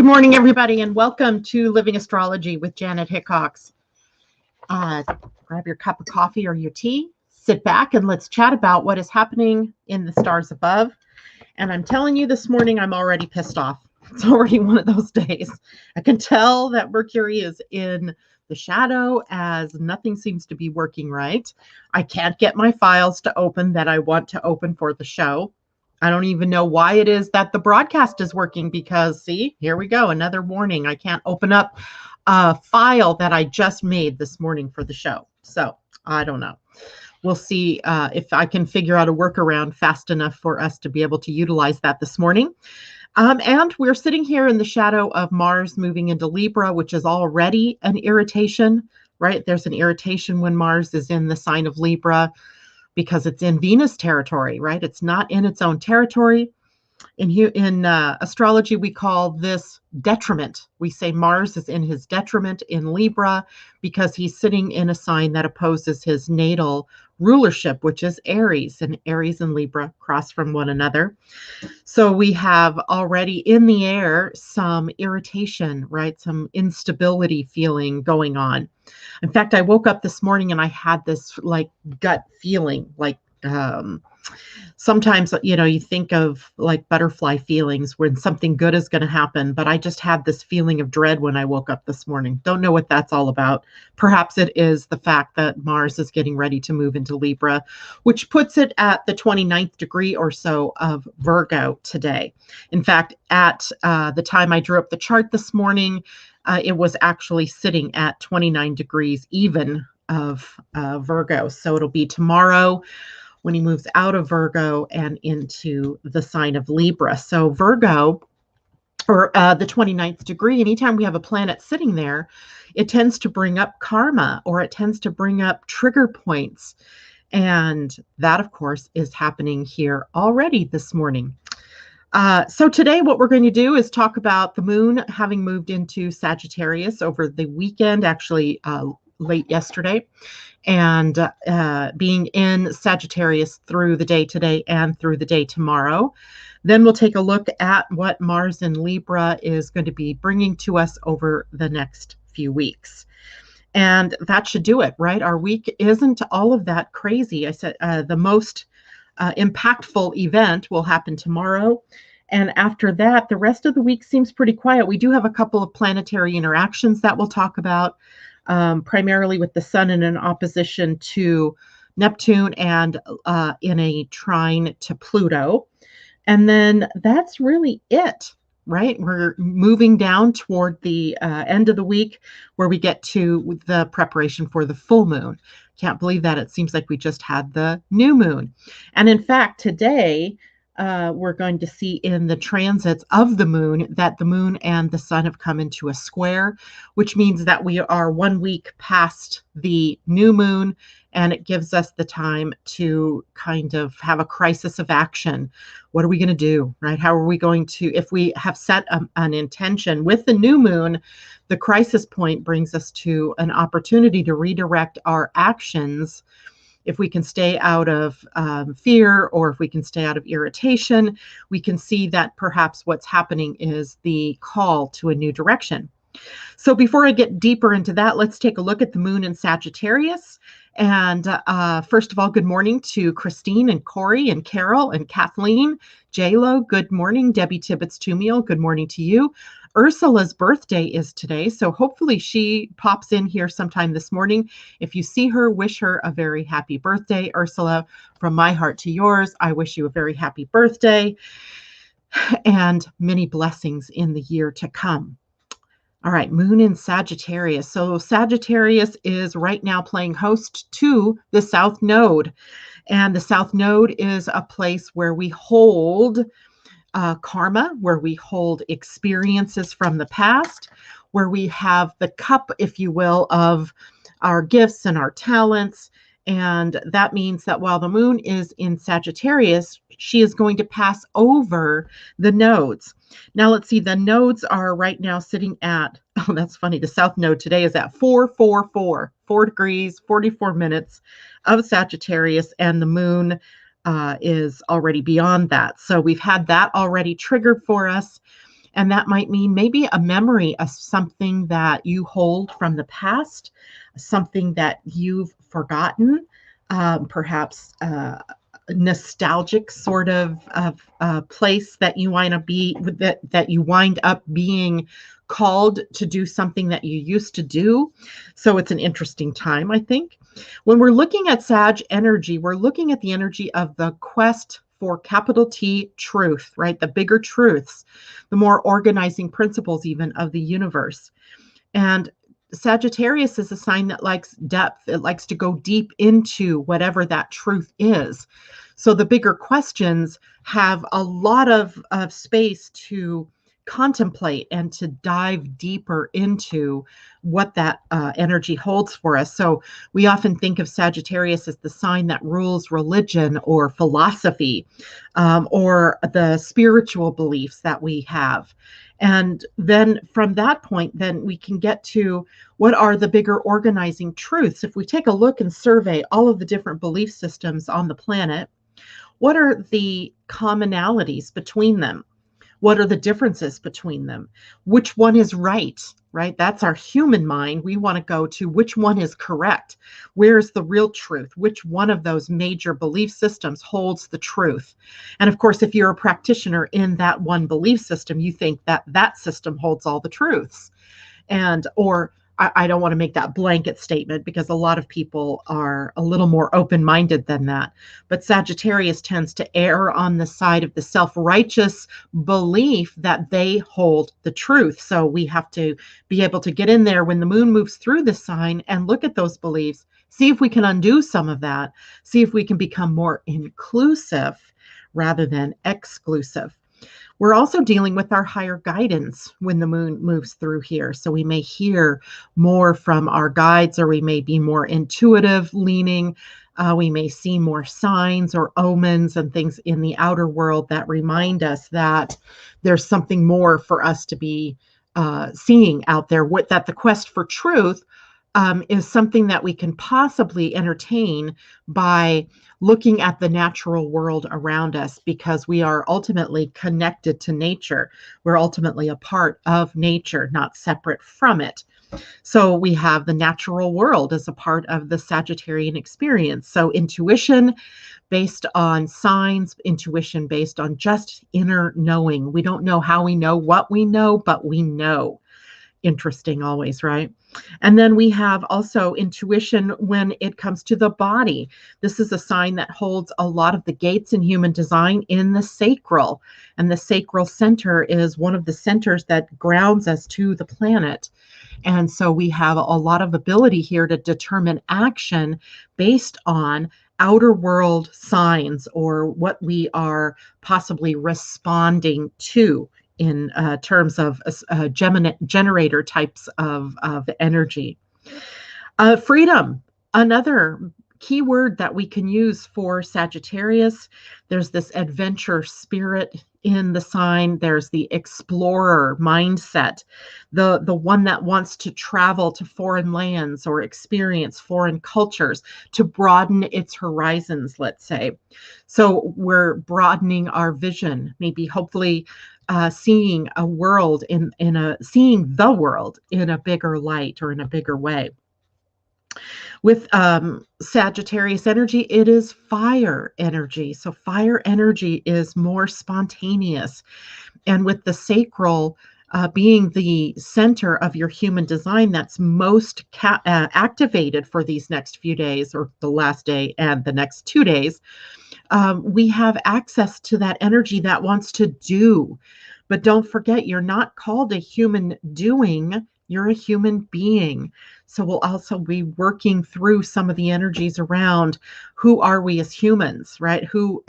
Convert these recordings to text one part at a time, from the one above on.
Good morning, everybody, and welcome to Living Astrology with Janet Hickox. Grab your cup of coffee or your tea, sit back, and let's chat about what is happening in the stars above. And I'm telling you this morning, I'm already pissed off. It's already one of those days. I can tell that Mercury is in the shadow as nothing seems to be working right. I can't get my files to open that I want to open for the show. I don't even know why it is that the broadcast is working because, see, here we go. Another warning. I can't open up a file that I just made this morning for the show. So I don't know. We'll see if I can figure out a workaround fast enough for us to be able to utilize that this morning. And we're sitting here in the shadow of Mars moving into Libra, which is already an irritation, right? There's an irritation when Mars is in the sign of Libra, because it's in Venus territory, right? It's not in its own territory. In astrology, we call this detriment. We say Mars is in his detriment in Libra because he's sitting in a sign that opposes his natal rulership, which is Aries, and Aries and Libra cross from one another. So we have already in the air some irritation, right? Some instability feeling going on. In fact, I woke up this morning and I had this like gut feeling, like sometimes, you think of like butterfly feelings when something good is going to happen, but I just had this feeling of dread when I woke up this morning. Don't know what that's all about. Perhaps it is the fact that Mars is getting ready to move into Libra, which puts it at the 29th degree or so of Virgo today. In fact, at the time I drew up the chart this morning, it was actually sitting at 29 degrees even of Virgo. So it'll be tomorrow when he moves out of Virgo and into the sign of Libra. So Virgo, or the 29th degree, anytime we have a planet sitting there, it tends to bring up karma, or it tends to bring up trigger points. And that, of course, is happening here already this morning. So today what we're going to do is talk about the moon having moved into Sagittarius over the weekend, actually late yesterday, and being in Sagittarius through the day today and through the day tomorrow. Then we'll take a look at what Mars in Libra is going to be bringing to us over the next few weeks. And that should do it, right? Our week isn't all of that crazy. I said the most impactful event will happen tomorrow. And after that, the rest of the week seems pretty quiet. We do have a couple of planetary interactions that we'll talk about, primarily with the sun in an opposition to Neptune and in a trine to Pluto. And then that's really it, right? We're moving down toward the end of the week where we get to the preparation for the full moon. Can't believe that. It seems like we just had the new moon. And in fact, today, we're going to see in the transits of the moon that the moon and the sun have come into a square, which means that we are 1 week past the new moon, and it gives us the time to kind of have a crisis of action. What are we going to do, right? How are we going to, if we have set an intention with the new moon, the crisis point brings us to an opportunity to redirect our actions. If we can stay out of fear, or if we can stay out of irritation, we can see that perhaps what's happening is the call to a new direction. So before I get deeper into that, let's take a look at the moon in Sagittarius. And first of all, good morning to Christine and Corey and Carol and Kathleen. J-Lo, good morning. Debbie Tibbetts-Tumiel, good morning to you. Ursula's birthday is today, so hopefully she pops in here sometime this morning. If you see her, wish her a very happy birthday. Ursula, from my heart to yours, I wish you a very happy birthday and many blessings in the year to come. All right, moon in Sagittarius. So Sagittarius is right now playing host to the South Node. And the South Node is a place where we hold karma, where we hold experiences from the past, where we have the cup, if you will, of our gifts and our talents. And that means that while the moon is in Sagittarius, she is going to pass over the nodes. Now let's see, the nodes are right now sitting at, oh, that's funny, the South Node today is at 4 degrees, 44 minutes of Sagittarius, and the moon is already beyond that. So we've had that already triggered for us. And that might mean maybe a memory of something that you hold from the past, something that you've forgotten, perhaps nostalgic sort of place that you wind up being called to do something that you used to do. So it's an interesting time, I think. When we're looking at Sag energy, we're looking at the energy of the quest for capital T truth, right? The bigger truths, the more organizing principles even of the universe. And Sagittarius is a sign that likes depth. It likes to go deep into whatever that truth is. So the bigger questions have a lot of space to contemplate and to dive deeper into what that energy holds for us. So we often think of Sagittarius as the sign that rules religion or philosophy, or the spiritual beliefs that we have. And then from that point, then we can get to what are the bigger organizing truths. If we take a look and survey all of the different belief systems on the planet, what are the commonalities between them? What are the differences between them? Which one is right? That's our human mind. We want to go to which one is correct. Where's the real truth? Which one of those major belief systems holds the truth? And of course, if you're a practitioner in that one belief system, you think that that system holds all the truths. Or I don't want to make that blanket statement because a lot of people are a little more open-minded than that. But Sagittarius tends to err on the side of the self-righteous belief that they hold the truth. So we have to be able to get in there when the moon moves through the sign and look at those beliefs, see if we can undo some of that, see if we can become more inclusive rather than exclusive. We're also dealing with our higher guidance when the moon moves through here. So we may hear more from our guides, or we may be more intuitive leaning. We may see more signs or omens and things in the outer world that remind us that there's something more for us to be seeing out there. That the quest for truth is something that we can possibly entertain by looking at the natural world around us, because we are ultimately connected to nature. We're ultimately a part of nature, not separate from it. So we have the natural world as a part of the Sagittarian experience. So intuition based on signs, intuition based on just inner knowing. We don't know how we know what we know, but we know. Interesting always, right? And then we have also intuition when it comes to the body. This is a sign that holds a lot of the gates in human design in the sacral. And the sacral center is one of the centers that grounds us to the planet. And so we have a lot of ability here to determine action based on outer world signs or what we are possibly responding to in terms of generator types of energy. Freedom, another key word that we can use for Sagittarius. There's this adventure spirit in the sign. There's the explorer mindset, the one that wants to travel to foreign lands or experience foreign cultures to broaden its horizons, let's say. So we're broadening our vision, maybe hopefully seeing a world seeing the world in a bigger light or in a bigger way. With Sagittarius energy, it is fire energy. So fire energy is more spontaneous. And with the sacral being the center of your human design that's most activated for these next few days, or the last day and the next 2 days, we have access to that energy that wants to do. But don't forget, you're not called a human doing, you're a human being. So we'll also be working through some of the energies around who are we as humans, right? Who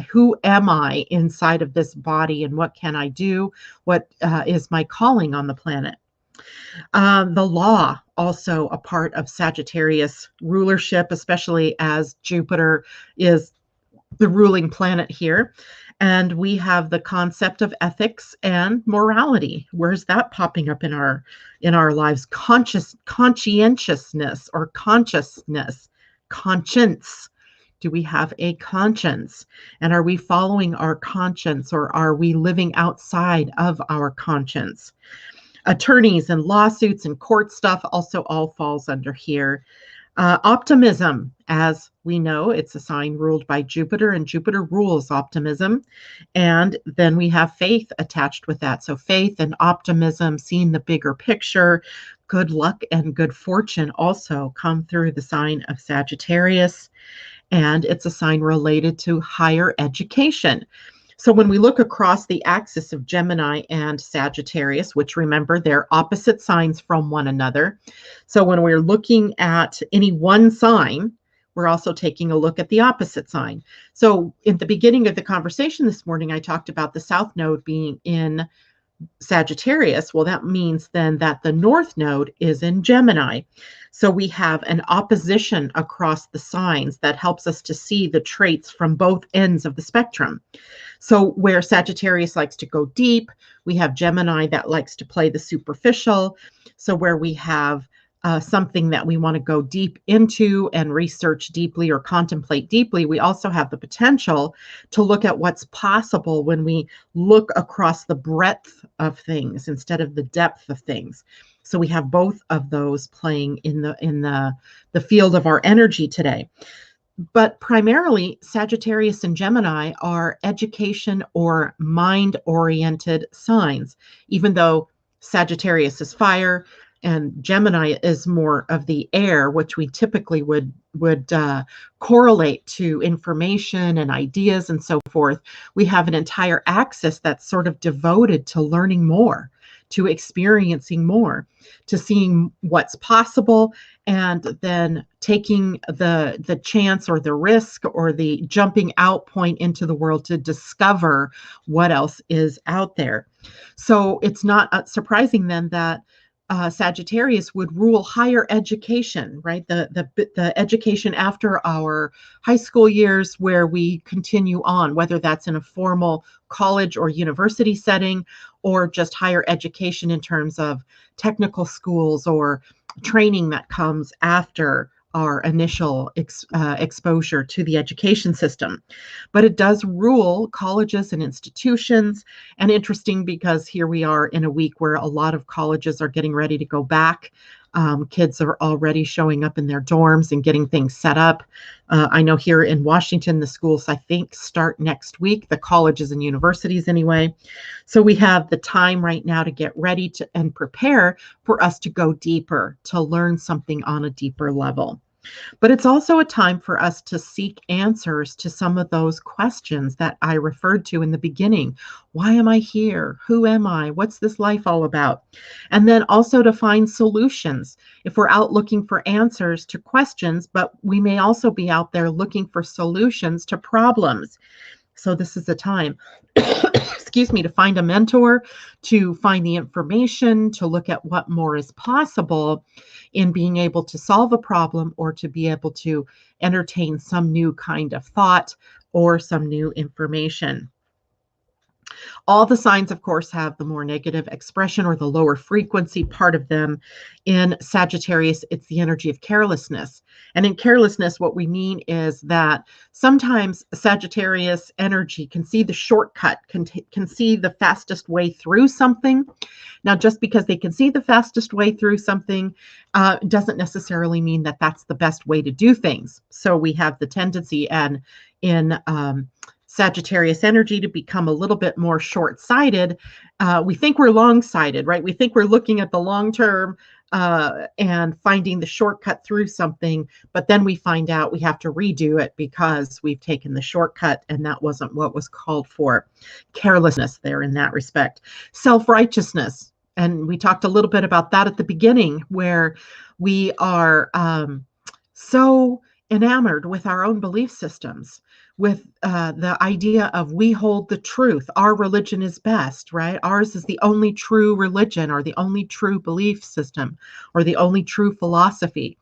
am I inside of this body, and what can I do? What is my calling on the planet? The law, also a part of Sagittarius rulership, especially as Jupiter is the ruling planet here. And we have the concept of ethics and morality. Where's that popping up in our lives? Conscientiousness or consciousness, conscience. Do we have a conscience? And are we following our conscience, or are we living outside of our conscience? Attorneys and lawsuits and court stuff also all falls under here. Optimism, as we know, it's a sign ruled by Jupiter, and Jupiter rules optimism. And then we have faith attached with that. So faith and optimism, seeing the bigger picture, good luck and good fortune also come through the sign of Sagittarius. And it's a sign related to higher education. So when we look across the axis of Gemini and Sagittarius, which remember they're opposite signs from one another. So when we're looking at any one sign, we're also taking a look at the opposite sign. So in the beginning of the conversation this morning, I talked about the South Node being in Sagittarius. Well, that means then that the North Node is in Gemini. So we have an opposition across the signs that helps us to see the traits from both ends of the spectrum. So where Sagittarius likes to go deep, we have Gemini that likes to play the superficial. So where we have something that we want to go deep into and research deeply or contemplate deeply, we also have the potential to look at what's possible when we look across the breadth of things instead of the depth of things. So we have both of those playing in the field of our energy today. But primarily, Sagittarius and Gemini are education or mind-oriented signs, even though Sagittarius is fire and Gemini is more of the air, which we typically would correlate to information and ideas and so forth. We have an entire axis that's sort of devoted to learning more, to experiencing more, to seeing what's possible, and then taking the chance or the risk or the jumping out point into the world to discover what else is out there. So it's not surprising then that Sagittarius would rule higher education, right? The education after our high school years, where we continue on, whether that's in a formal college or university setting, or just higher education in terms of technical schools or training that comes after our initial exposure to the education system. But it does rule colleges and institutions. And interesting, because here we are in a week where a lot of colleges are getting ready to go back. Kids are already showing up in their dorms and getting things set up. I know here in Washington, the schools, I think, start next week, the colleges and universities anyway. So we have the time right now to get ready to and prepare for us to go deeper, to learn something on a deeper level. But it's also a time for us to seek answers to some of those questions that I referred to in the beginning. Why am I here? Who am I? What's this life all about? And then also to find solutions. If we're out looking for answers to questions, but we may also be out there looking for solutions to problems. So this is the time, excuse me, to find a mentor, to find the information, to look at what more is possible in being able to solve a problem, or to be able to entertain some new kind of thought or some new information. All the signs, of course, have the more negative expression or the lower frequency part of them. In Sagittarius, it's the energy of carelessness. And in carelessness, what we mean is that sometimes Sagittarius energy can see the shortcut, can see the fastest way through something. Now, just because they can see the fastest way through something doesn't necessarily mean that that's the best way to do things. So we have the tendency in Sagittarius energy to become a little bit more short-sighted. We think we're long-sighted, right? We think we're looking at the long term and finding the shortcut through something, but then we find out we have to redo it because we've taken the shortcut and that wasn't what was called for. Carelessness there in that respect. Self-righteousness. And we talked a little bit about that at the beginning, where we are so enamored with our own belief systems, with the idea of we hold the truth. Our religion is best, right? Ours is the only true religion, or the only true belief system, or the only true philosophy.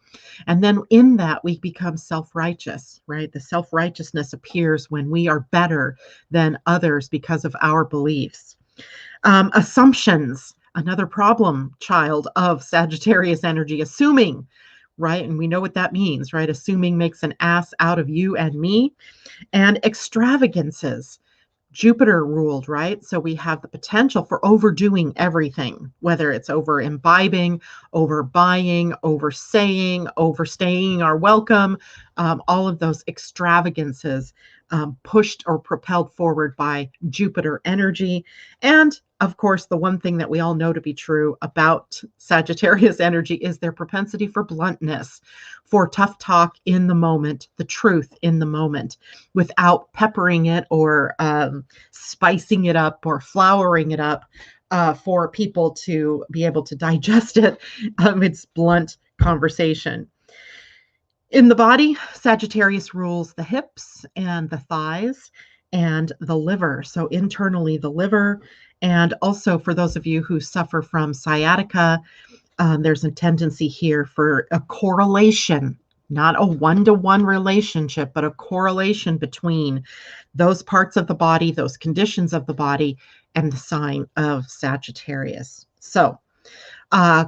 And then in that, we become self-righteous, right? The self-righteousness appears when we are better than others because of our beliefs. Assumptions, another problem child of Sagittarius energy, assuming right? And we know what that means, right? Assuming makes an ass out of you and me. And extravagances. Jupiter ruled, right? So we have the potential for overdoing everything, whether it's over imbibing, over buying, oversaying, overstaying our welcome, all of those extravagances pushed or propelled forward by Jupiter energy. And of course, the one thing that we all know to be true about Sagittarius energy is their propensity for bluntness, for tough talk in the moment, the truth in the moment, without peppering it or spicing it up or flouring it up for people to be able to digest it. It's blunt conversation. In the body, Sagittarius rules the hips and the thighs and the liver. So internally, the liver. And also for those of you who suffer from sciatica, there's a tendency here for a correlation, not a one-to-one relationship, but a correlation between those parts of the body, those conditions of the body, and the sign of Sagittarius. So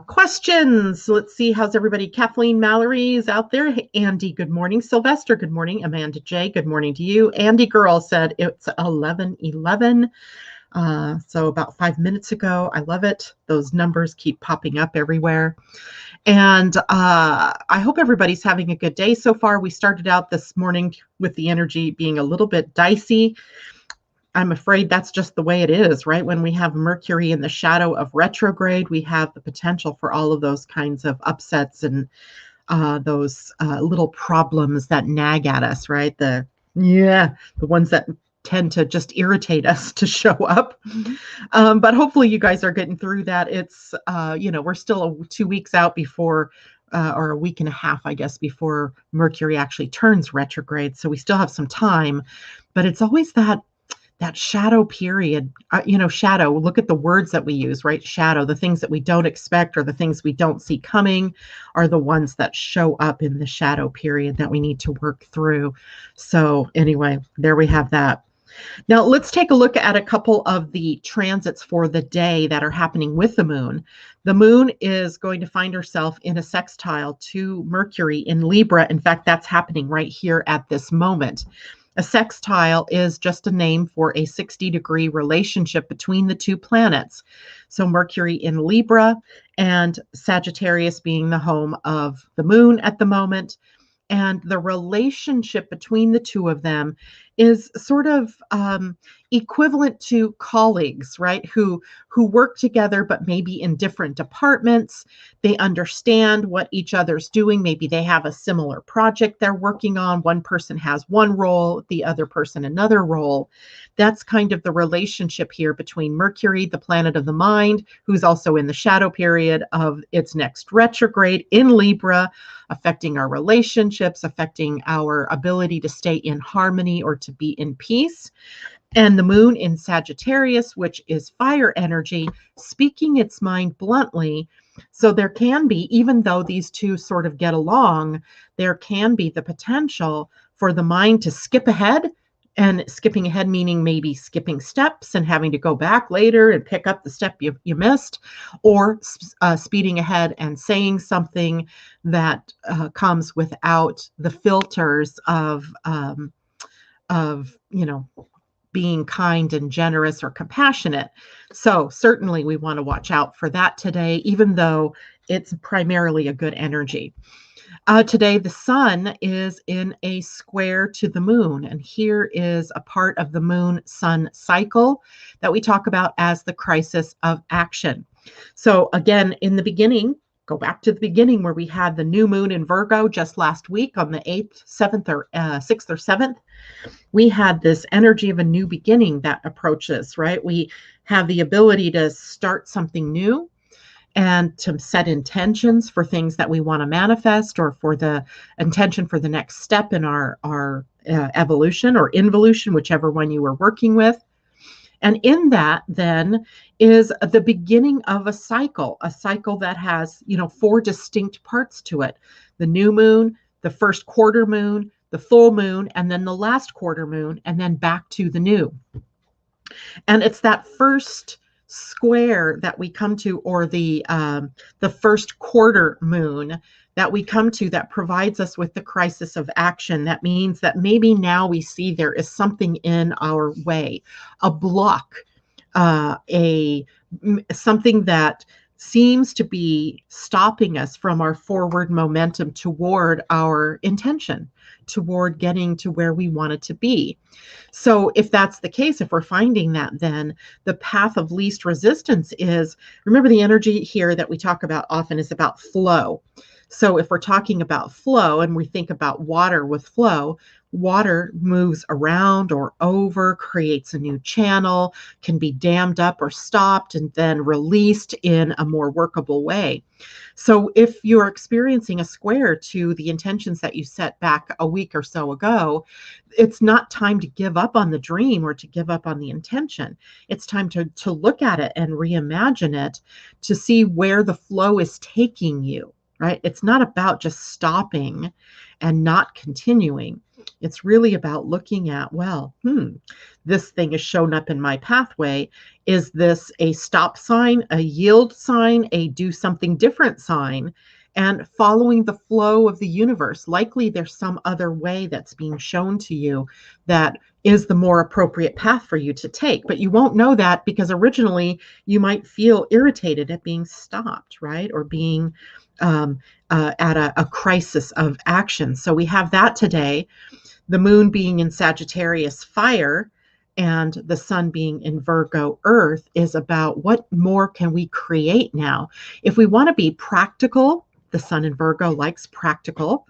questions. Let's see. How's everybody? Kathleen Mallory is out there. Hey, Andy, good morning. Sylvester, good morning. Amanda J, good morning to you. Andy Girl said it's 11:11. So about 5 minutes ago. I love it. Those numbers keep popping up everywhere. And I hope everybody's having a good day so far. We started out this morning with the energy being a little bit dicey. I'm afraid that's just the way it is, right? When we have Mercury in the shadow of retrograde, we have the potential for all of those kinds of upsets and those little problems that nag at us, right? The ones that tend to just irritate us to show up. But hopefully you guys are getting through that. It's, we're still 2 weeks out before, or a week and a half, I guess, before Mercury actually turns retrograde. So we still have some time, but it's always that shadow period, shadow, look at the words that we use, right? Shadow, the things that we don't expect or the things we don't see coming are the ones that show up in the shadow period that we need to work through. So anyway, there we have that. Now let's take a look at a couple of the transits for the day that are happening with the moon. The moon is going to find herself in a sextile to Mercury in Libra. In fact, that's happening right here at this moment. A sextile is just a name for a 60-degree relationship between the two planets. So Mercury in Libra and Sagittarius being the home of the moon at the moment. And the relationship between the two of them is sort of equivalent to colleagues, right? Who work together, but maybe in different departments. They understand what each other's doing. Maybe they have a similar project they're working on. One person has one role, the other person another role. That's kind of the relationship here between Mercury, the planet of the mind, who's also in the shadow period of its next retrograde in Libra, affecting our relationships, affecting our ability to stay in harmony or to be in peace. And the moon in Sagittarius, which is fire energy, speaking its mind bluntly. So there can be, even though these two sort of get along, there can be the potential for the mind to skip ahead. And skipping ahead meaning maybe skipping steps and having to go back later and pick up the step you missed, or speeding ahead and saying something that comes without the filters of being kind and generous or compassionate. So certainly we want to watch out for that today, even though it's primarily a good energy. Today, the sun is in a square to the moon, and here is a part of the moon-sun cycle that we talk about as the crisis of action. So again, in the beginning, go back to the beginning where we had the new moon in Virgo just last week on the 8th, 7th, or 6th or 7th. We had this energy of a new beginning that approaches, right? We have the ability to start something new and to set intentions for things that we want to manifest, or for the intention for the next step in our evolution or involution, whichever one you were working with. And in that then is the beginning of a cycle that has, 4 distinct parts to it: the new moon, the first quarter moon, the full moon, and then the last quarter moon, and then back to the new. And it's that first square that we come to, or the first quarter moon that we come to, that provides us with the crisis of action. That means that maybe now we see there is something in our way, a block, something that seems to be stopping us from our forward momentum toward our intention, toward getting to where we want it to be. So if that's the case, if we're finding that, then the path of least resistance is, remember, the energy here that we talk about often is about flow. So if we're talking about flow and we think about water with flow, water moves around or over, creates a new channel, can be dammed up or stopped, and then released in a more workable way. So if you're experiencing a square to the intentions that you set back a week or so ago, it's not time to give up on the dream or to give up on the intention. It's time to look at it and reimagine it, to see where the flow is taking you, right? It's not about just stopping and not continuing. It's really about looking at, well, this thing has shown up in my pathway. Is this a stop sign, a yield sign, a do something different sign? And following the flow of the universe. Likely there's some other way that's being shown to you that is the more appropriate path for you to take. But you won't know that because originally you might feel irritated at being stopped, right? Or being at a crisis of action. So we have that today. The moon being in Sagittarius fire and the sun being in Virgo earth is about what more can we create now? If we want to be practical, the sun in Virgo likes practical.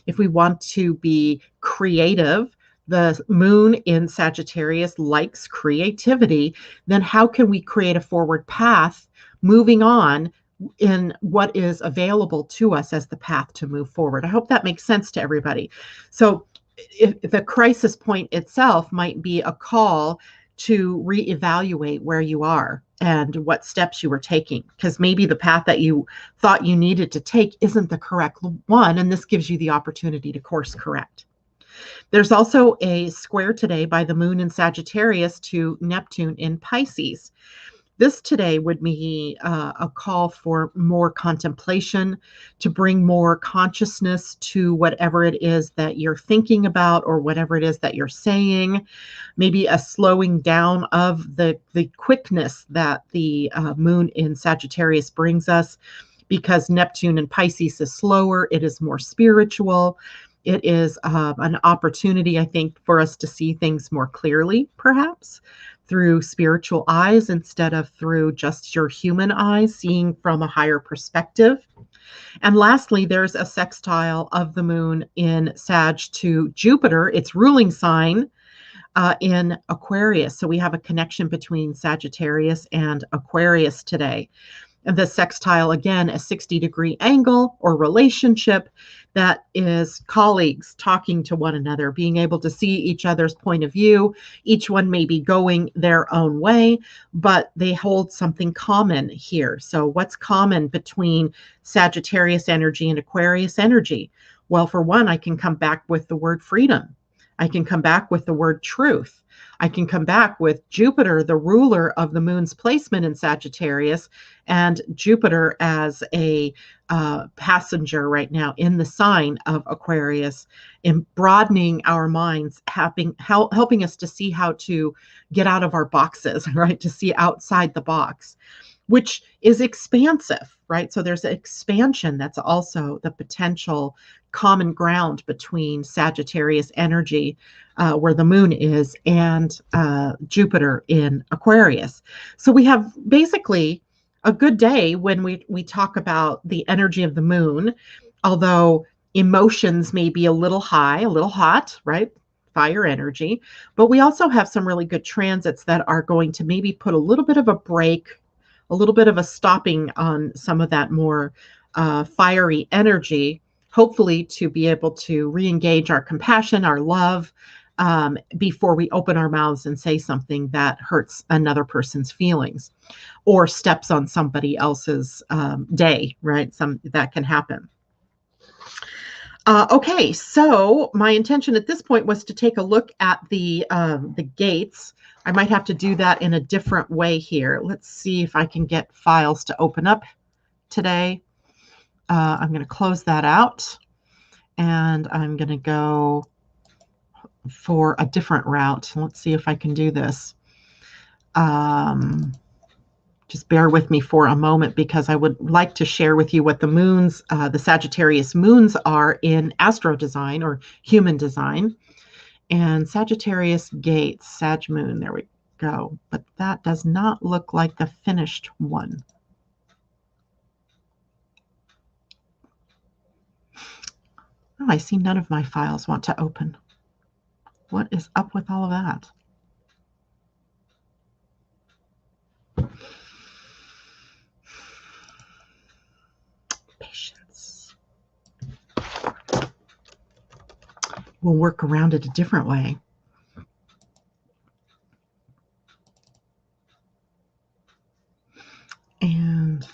If we want to be creative, the moon in Sagittarius likes creativity. Then how can we create a forward path moving on in what is available to us as the path to move forward? I hope that makes sense to everybody. So if the crisis point itself might be a call to reevaluate where you are and what steps you were taking, because maybe the path that you thought you needed to take isn't the correct one, and this gives you the opportunity to course correct. There's also a square today by the moon in Sagittarius to Neptune in Pisces. This today would be a call for more contemplation, to bring more consciousness to whatever it is that you're thinking about or whatever it is that you're saying. Maybe a slowing down of the quickness that the moon in Sagittarius brings us, because Neptune in Pisces is slower. It is more spiritual. It is an opportunity, I think, for us to see things more clearly, perhaps through spiritual eyes instead of through just your human eyes, seeing from a higher perspective. And lastly, there's a sextile of the moon in Sag to Jupiter, its ruling sign, in Aquarius. So we have a connection between Sagittarius and Aquarius today. And the sextile, again, a 60-degree angle or relationship that is colleagues talking to one another, being able to see each other's point of view. Each one may be going their own way, but they hold something common here. So what's common between Sagittarius energy and Aquarius energy? Well, for one, I can come back with the word freedom. I can come back with the word truth. I can come back with Jupiter, the ruler of the moon's placement in Sagittarius, and Jupiter as a passenger right now in the sign of Aquarius, in broadening our minds, helping us to see how to get out of our boxes, right? To see outside the box, which is expansive, right? So there's an expansion that's also the potential common ground between Sagittarius energy, where the moon is, and Jupiter in Aquarius. So we have basically a good day when we talk about the energy of the moon, although emotions may be a little high, a little hot, right? Fire energy. But we also have some really good transits that are going to maybe put a little bit of a break, a little bit of a stopping on some of that more fiery energy, hopefully to be able to re-engage our compassion, our love, before we open our mouths and say something that hurts another person's feelings or steps on somebody else's day, right? That can happen. Okay, so my intention at this point was to take a look at the gates. I might have to do that in a different way here. Let's see if I can get files to open up today. I'm going to close that out, and I'm going to go for a different route. Let's see if I can do this. Just bear with me for a moment because I would like to share with you what the moons, the Sagittarius moons are in AstroDesign or human design. And Sagittarius gates, Sag moon, there we go. But that does not look like the finished one. Oh, I see none of my files want to open. What is up with all of that? Patience. We'll work around it a different way. And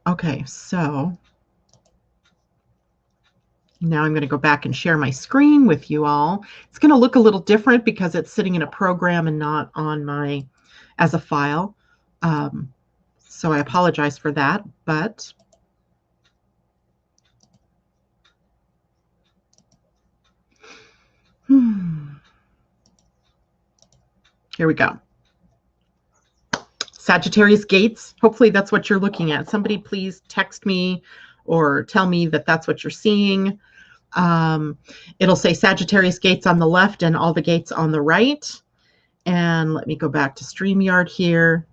okay, so now I'm going to go back and share my screen with you all. It's going to look a little different because it's sitting in a program and not on my, as a file. So I apologize for that, but here we go. Sagittarius gates. Hopefully that's what you're looking at. Somebody please text me or tell me that that's what you're seeing. It'll say Sagittarius gates on the left and all the gates on the right. And let me go back to StreamYard here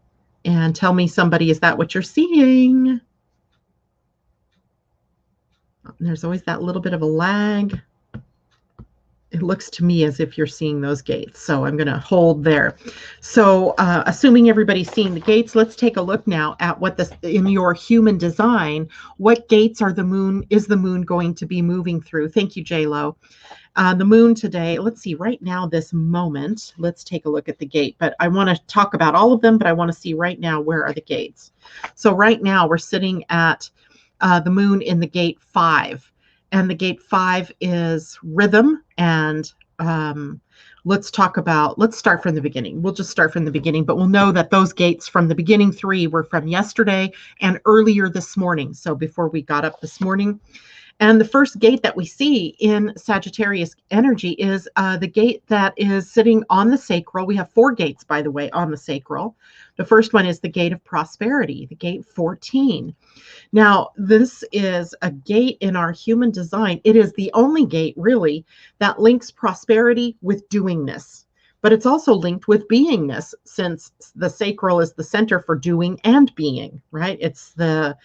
and tell me, somebody, is that what you're seeing? There's always that little bit of a lag. It looks to me as if you're seeing those gates. So I'm going to hold there. So assuming everybody's seeing the gates, let's take a look now at what this, in your human design, what gates are the moon, is the moon going to be moving through? Thank you, J-Lo. The moon today, let's see, right now, this moment, let's take a look at the gate. But I want to talk about all of them, but I want to see right now, where are the gates? So right now we're sitting at the moon in the gate 5. And the gate 5 is rhythm. And let's start from the beginning. We'll just start from the beginning, but we'll know that those gates from the beginning 3 were from yesterday and earlier this morning. So before we got up this morning. And the first gate that we see in Sagittarius energy is the gate that is sitting on the sacral. We have 4 gates, by the way, on the sacral. The first one is the gate of prosperity, the gate 14. Now, this is a gate in our human design. It is the only gate, really, that links prosperity with doingness. But it's also linked with beingness, since the sacral is the center for doing and being, right? It's the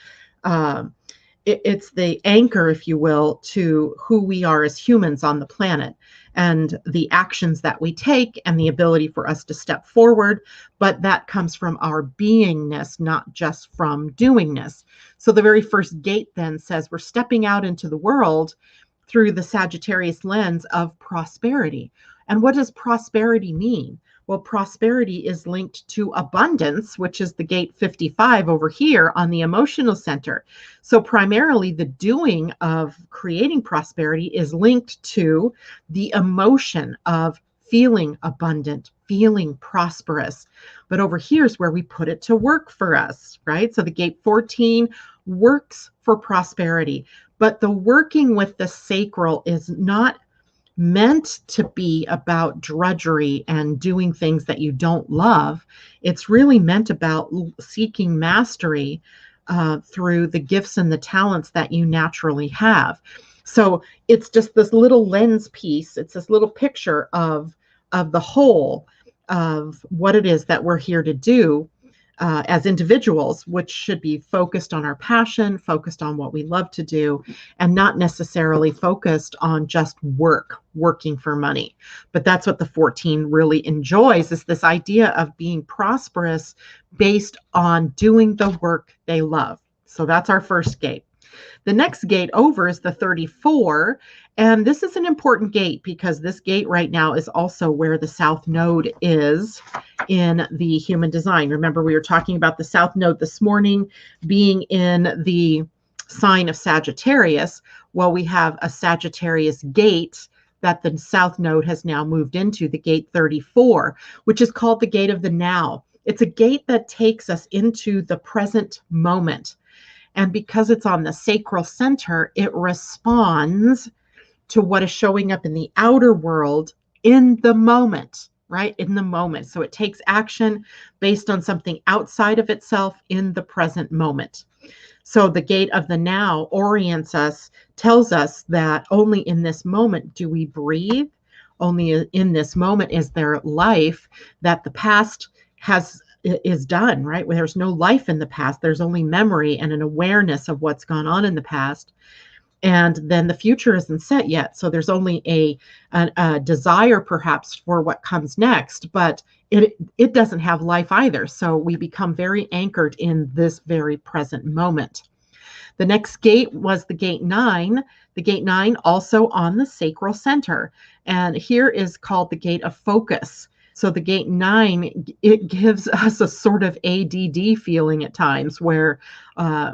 anchor, if you will, to who we are as humans on the planet and the actions that we take and the ability for us to step forward. But that comes from our beingness, not just from doingness. So the very first gate then says we're stepping out into the world through the Sagittarius lens of prosperity. And what does prosperity mean? Well, prosperity is linked to abundance, which is the gate 55 over here on the emotional center. So primarily the doing of creating prosperity is linked to the emotion of feeling abundant, feeling prosperous. But over here is where we put it to work for us, right? So the gate 14 works for prosperity, but the working with the sacral is not meant to be about drudgery and doing things that you don't love. It's really meant about seeking mastery through the gifts and the talents that you naturally have. So it's just this little lens piece. It's this little picture of the whole of what it is that we're here to do as individuals, which should be focused on our passion, focused on what we love to do, and not necessarily focused on just working for money. But that's what the 14 really enjoys, is this idea of being prosperous based on doing the work they love. So that's our first gate. The next gate over is the 34. And this is an important gate because this gate right now is also where the South Node is in the human design. Remember, we were talking about the South Node this morning being in the sign of Sagittarius, well, we have a Sagittarius gate that the South Node has now moved into, the gate 34, which is called the gate of the now. It's a gate that takes us into the present moment. And because it's on the sacral center, it responds to what is showing up in the outer world in the moment, right? In the moment. So it takes action based on something outside of itself in the present moment. So the gate of the now orients us, tells us that only in this moment do we breathe. Only in this moment is there life, that the past is done, right? Where there's no life in the past. There's only memory and an awareness of what's gone on in the past. And then the future isn't set yet. So there's only a desire perhaps for what comes next, but it doesn't have life either. So we become very anchored in this very present moment. The next gate was the gate 9. The gate 9 also on the sacral center. And here is called the gate of focus. So the gate 9, it gives us a sort of ADD feeling at times where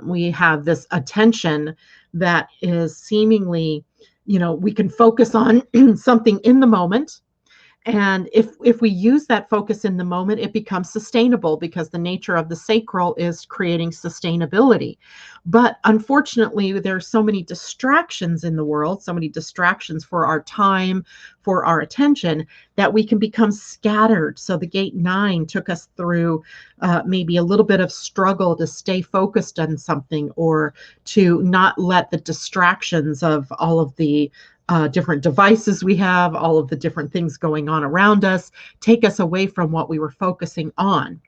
we have this attention that is seemingly, we can focus on something in the moment. And if we use that focus in the moment, it becomes sustainable because the nature of the sacral is creating sustainability. But unfortunately, there are so many distractions in the world, so many distractions for our time, for our attention, that we can become scattered. So the gate 9 took us through maybe a little bit of struggle to stay focused on something, or to not let the distractions of all of the different devices we have, all of the different things going on around us, take us away from what we were focusing on.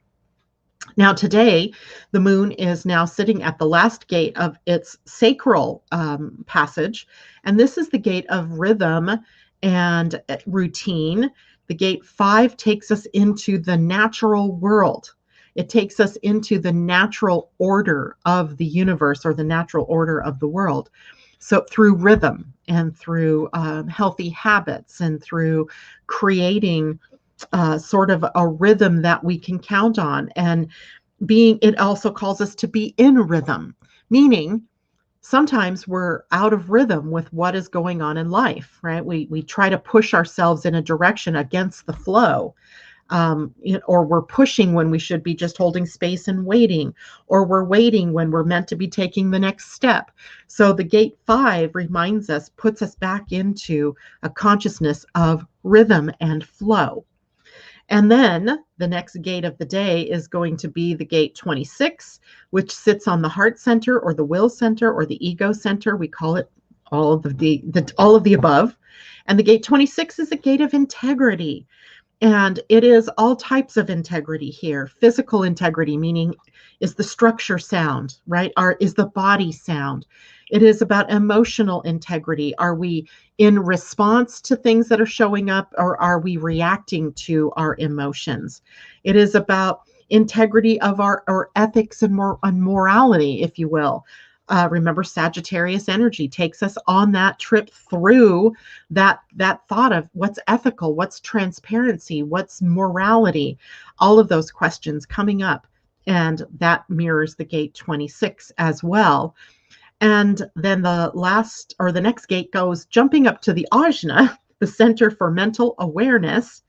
Now today, the moon is now sitting at the last gate of its sacral passage, and this is the gate of rhythm and routine. The gate 5 takes us into the natural world. It takes us into the natural order of the universe, or the natural order of the world. So through rhythm and through healthy habits and through creating sort of a rhythm that we can count on, and it also calls us to be in rhythm, meaning sometimes we're out of rhythm with what is going on in life, right? We try to push ourselves in a direction against the flow. Or we're pushing when we should be just holding space and waiting, or we're waiting when we're meant to be taking the next step. So the gate 5 reminds us, puts us back into a consciousness of rhythm and flow. And then the next gate of the day is going to be the gate 26, which sits on the heart center, or the will center, or the ego center. We call it all of the above. And the gate 26 is a gate of integrity. And it is all types of integrity here. Physical integrity, meaning, is the structure sound, right? Is the body sound? It is about emotional integrity. Are we in response to things that are showing up, or are we reacting to our emotions? It is about integrity of our ethics and morality, if you will. Remember, Sagittarius energy takes us on that trip through that thought of what's ethical, what's transparency, what's morality, all of those questions coming up. And that mirrors the gate 26 as well. And then the next gate goes jumping up to the Ajna, the Center for Mental Awareness,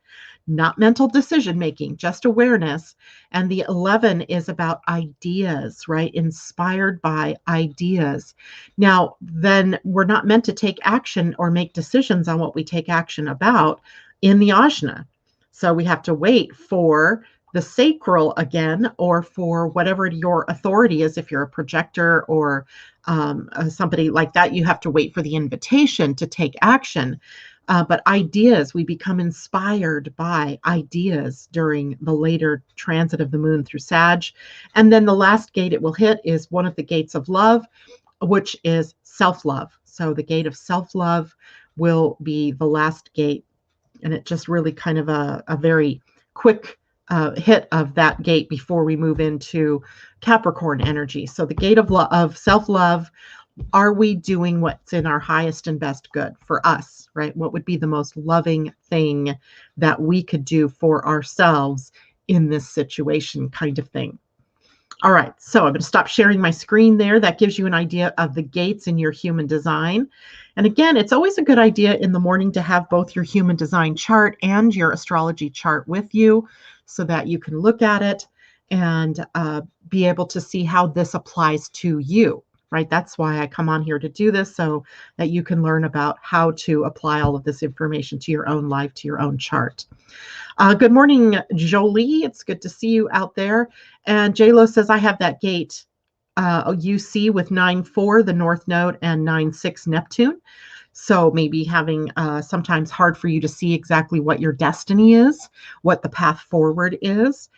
not mental decision making, just awareness. And the 11 is about ideas, right? Inspired by ideas. Now, then we're not meant to take action or make decisions on what we take action about in the Ajna. So we have to wait for the sacral again, or for whatever your authority is. If you're a projector or somebody like that, you have to wait for the invitation to take action. But ideas, we become inspired by ideas during the later transit of the moon through Sag. And then the last gate it will hit is one of the gates of love, which is self-love. So the gate of self-love will be the last gate. And it just really kind of a very quick hit of that gate before we move into Capricorn energy. So the gate of self-love. Are we doing what's in our highest and best good for us, right? What would be the most loving thing that we could do for ourselves in this situation, kind of thing. All right, so I'm going to stop sharing my screen there. That gives you an idea of the gates in your human design. And again, it's always a good idea in the morning to have both your human design chart and your astrology chart with you so that you can look at it and be able to see how this applies to you, right? That's why I come on here to do this, so that you can learn about how to apply all of this information to your own life, to your own chart. Good morning, Jolie. It's good to see you out there. And JLo says, I have that gate UC with 9-4, the North Node, and 9-6 Neptune. So maybe having sometimes hard for you to see exactly what your destiny is, what the path forward is,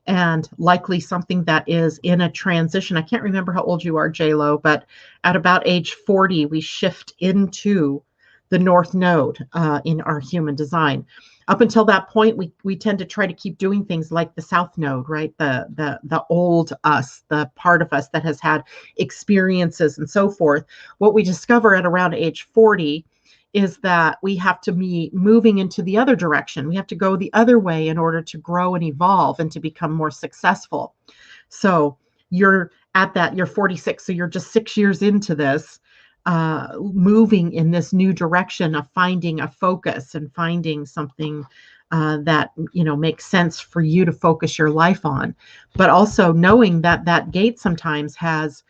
and likely something that is in a transition. I can't remember how old you are, JLo, but at about age 40, we shift into the North Node in our human design. Up until that point, we tend to try to keep doing things like the South Node, right? The old us, the part of us that has had experiences and so forth. What we discover at around age 40 is that we have to be moving into the other direction. We have to go the other way in order to grow and evolve and to become more successful. So you're at that, you're 46, so you're just 6 years into this. Moving in this new direction of finding a focus and finding something that makes sense for you to focus your life on, but also knowing that that gate sometimes has,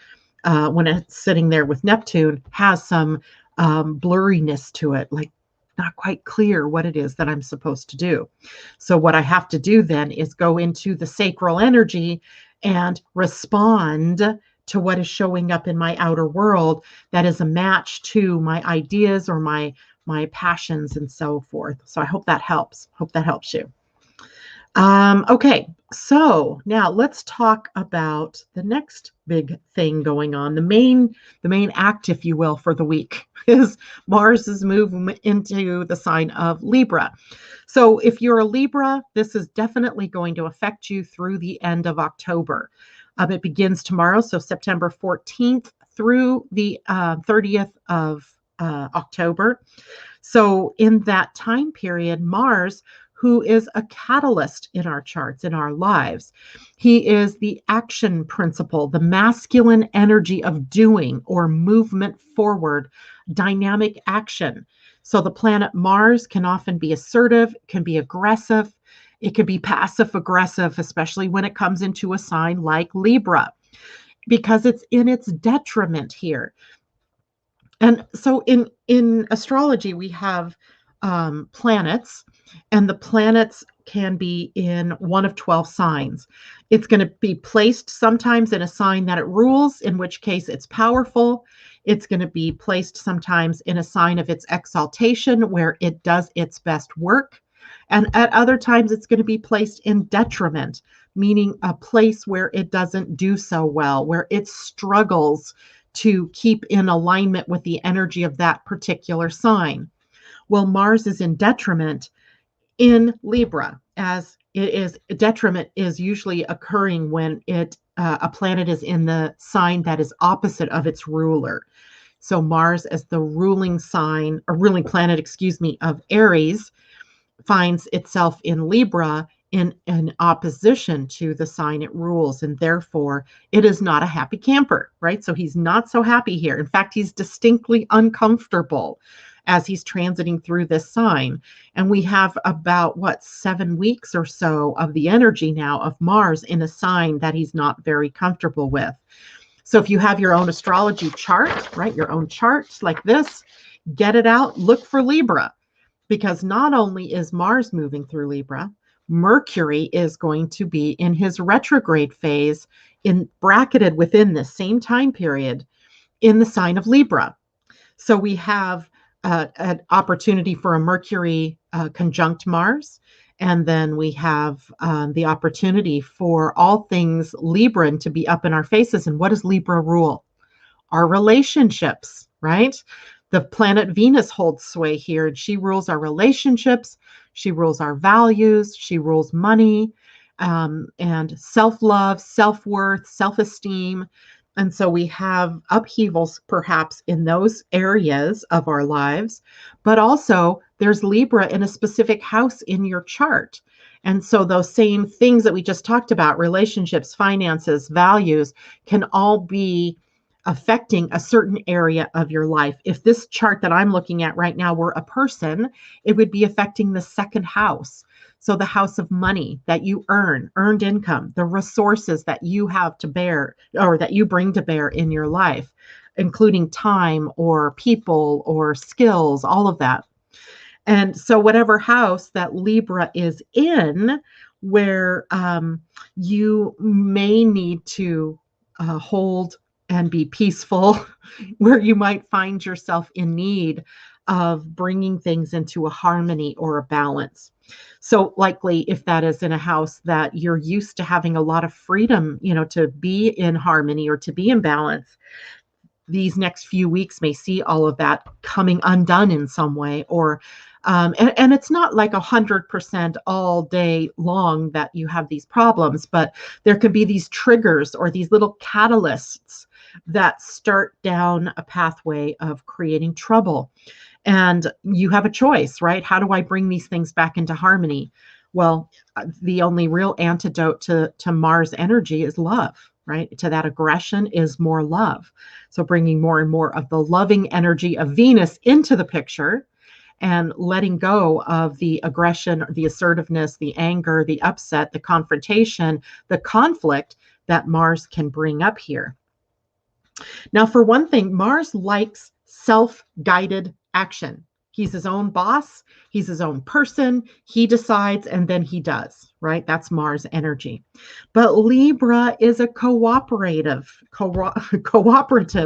when it's sitting there with Neptune, has some blurriness to it, like not quite clear what it is that I'm supposed to do. So what I have to do then is go into the sacral energy and respond to what is showing up in my outer world that is a match to my ideas or my passions and so forth. So I hope that helps. Hope that helps you. Okay, so now let's talk about the next big thing going on. The main act, if you will, for the week is Mars's movement into the sign of Libra. So if you're a Libra, this is definitely going to affect you through the end of October. It begins tomorrow, so September 14th through the 30th of October. So in that time period, Mars, who is a catalyst in our charts, in our lives, he is the action principle, the masculine energy of doing or movement forward, dynamic action. So the planet Mars can often be assertive, can be aggressive. It can be passive aggressive, especially when it comes into a sign like Libra, because it's in its detriment here. And so in astrology, we have planets, and the planets can be in one of 12 signs. It's going to be placed sometimes in a sign that it rules, in which case it's powerful. It's going to be placed sometimes in a sign of its exaltation, where it does its best work. And at other times, it's going to be placed in detriment, meaning a place where it doesn't do so well, where it struggles to keep in alignment with the energy of that particular sign. Well, Mars is in detriment in Libra, as it is. Detriment is usually occurring when a planet is in the sign that is opposite of its ruler. So Mars, as the ruling sign, or ruling planet, of Aries, finds itself in Libra in opposition to the sign it rules, and therefore it is not a happy camper, right? So he's not so happy here. In fact, he's distinctly uncomfortable as he's transiting through this sign. And we have about 7 weeks or so of the energy now of Mars in a sign that he's not very comfortable with. So if you have your own astrology chart, right, your own charts like this, get it out, look for Libra. Because not only is Mars moving through Libra, Mercury is going to be in his retrograde phase, bracketed within the same time period in the sign of Libra. So we have an opportunity for a Mercury conjunct Mars, and then we have the opportunity for all things Libran to be up in our faces. And what does Libra rule? Our relationships, right? The planet Venus holds sway here, and she rules our relationships. She rules our values. She rules money, and self-love, self-worth, self-esteem. And so we have upheavals perhaps in those areas of our lives, but also there's Libra in a specific house in your chart. And so those same things that we just talked about, relationships, finances, values, can all be affecting a certain area of your life. If this chart that I'm looking at right now were a person, it would be affecting the second house. So the house of money that you earn, earned income, the resources that you have to bear or that you bring to bear in your life, including time or people or skills, all of that. And so, whatever house that Libra is in, where you may need to hold and be peaceful, where you might find yourself in need of bringing things into a harmony or a balance. So, likely, if that is in a house that you're used to having a lot of freedom, to be in harmony or to be in balance, these next few weeks may see all of that coming undone in some way, or and it's not like 100% all day long that you have these problems, but there can be these triggers or these little catalysts that start down a pathway of creating trouble. And you have a choice, right? How do I bring these things back into harmony? Well, the only real antidote to Mars energy is love, right? To that aggression is more love. So bringing more and more of the loving energy of Venus into the picture and letting go of the aggression, the assertiveness, the anger, the upset, the confrontation, the conflict that Mars can bring up here. Now, for one thing, Mars likes self-guided action. He's his own boss. He's his own person. He decides and then he does, right? That's Mars energy. But Libra is a cooperative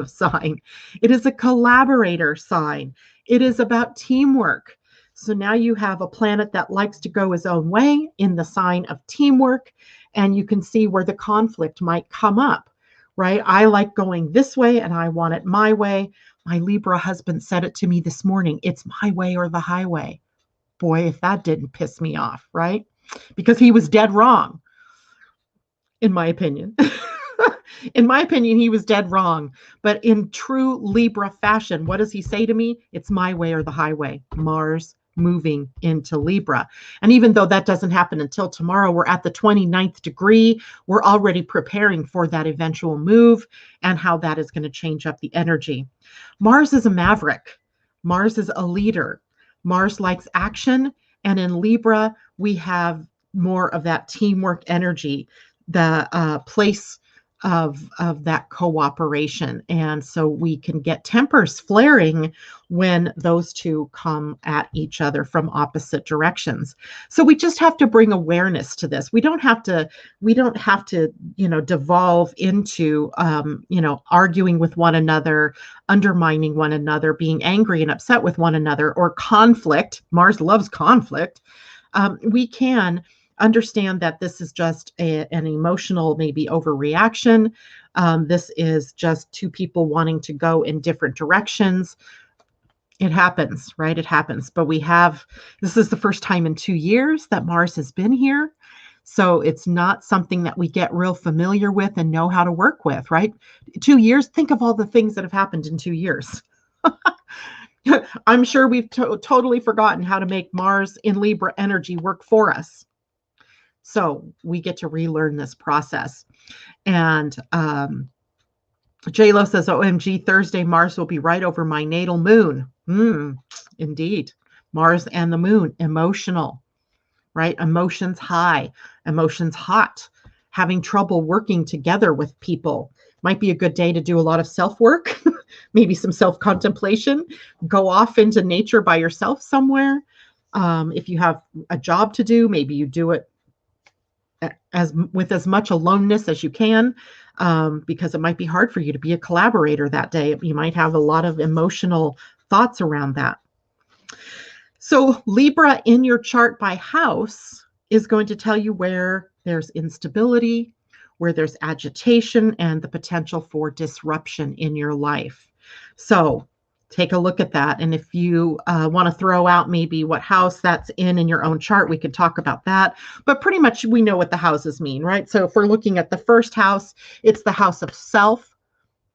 sign. It is a collaborator sign. It is about teamwork. So now you have a planet that likes to go his own way in the sign of teamwork, and you can see where the conflict might come up, right? I like going this way and I want it my way. My Libra husband said it to me this morning. It's my way or the highway. Boy, if that didn't piss me off, right? Because he was dead wrong, in my opinion. In my opinion, he was dead wrong. But in true Libra fashion, what does he say to me? It's my way or the highway. Mars moving into Libra. And even though that doesn't happen until tomorrow, we're at the 29th degree. We're already preparing for that eventual move and how that is going to change up the energy. Mars is a maverick. Mars is a leader. Mars likes action. And in Libra, we have more of that teamwork energy, the place of that cooperation. And so we can get tempers flaring when those two come at each other from opposite directions. So we just have to bring awareness to this. We don't have to, devolve into, arguing with one another, undermining one another, being angry and upset with one another, or conflict. Mars loves conflict. We can understand that this is just an emotional, maybe overreaction. This is just two people wanting to go in different directions. It happens, right? It happens. But this is the first time in 2 years that Mars has been here. So it's not something that we get real familiar with and know how to work with, right? 2 years, think of all the things that have happened in 2 years. I'm sure we've totally forgotten how to make Mars in Libra energy work for us. So we get to relearn this process. And J-Lo says, OMG, Thursday, Mars will be right over my natal moon. Indeed. Mars and the moon, emotional, right? Emotions high, emotions hot, having trouble working together with people. Might be a good day to do a lot of self-work, maybe some self-contemplation, go off into nature by yourself somewhere. If you have a job to do, maybe you do it with as much aloneness as you can, because it might be hard for you to be a collaborator that day. You might have a lot of emotional thoughts around that. So Libra in your chart by house is going to tell you where there's instability, where there's agitation, and the potential for disruption in your life. So take a look at that. And if you want to throw out maybe what house that's in your own chart, we could talk about that. But pretty much we know what the houses mean, right? So if we're looking at the first house, it's the house of self,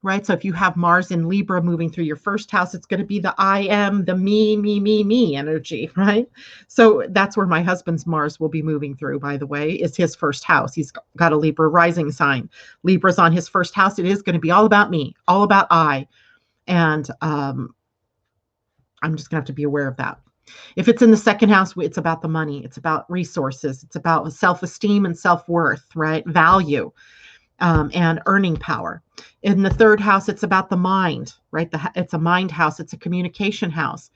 right? So if you have Mars in Libra moving through your first house, it's going to be the I am, the me energy, right? So that's where my husband's Mars will be moving through, by the way, is his first house. He's got a Libra rising sign. Libra's on his first house. It is going to be all about me, all about I. And I'm just going to have to be aware of that. If it's in the second house, it's about the money. It's about resources. It's about self-esteem and self-worth, right? Value. And earning power. In the third house, it's about the mind, right? It's a mind house. It's a communication house.